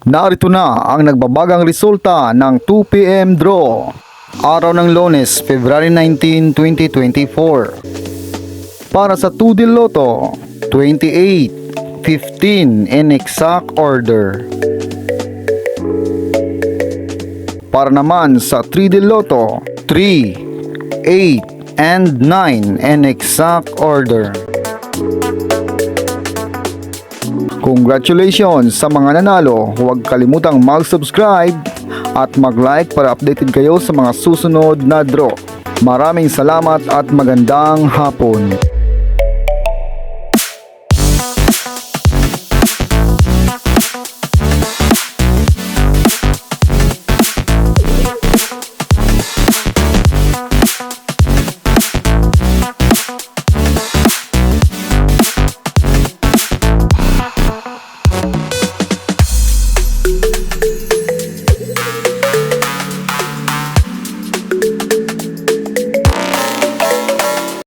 Narito na ang nagbabagang resulta ng 2 PM draw. Araw ng Lunes, February 19, 2024. Para sa 2D Lotto, 28, 15 in exact order. Para naman sa 3D Lotto, 3, 8, and 9 in exact order. Congratulations sa mga nanalo. Huwag kalimutang mag-subscribe at mag-like para updated kayo sa mga susunod na draw. Maraming salamat at magandang hapon.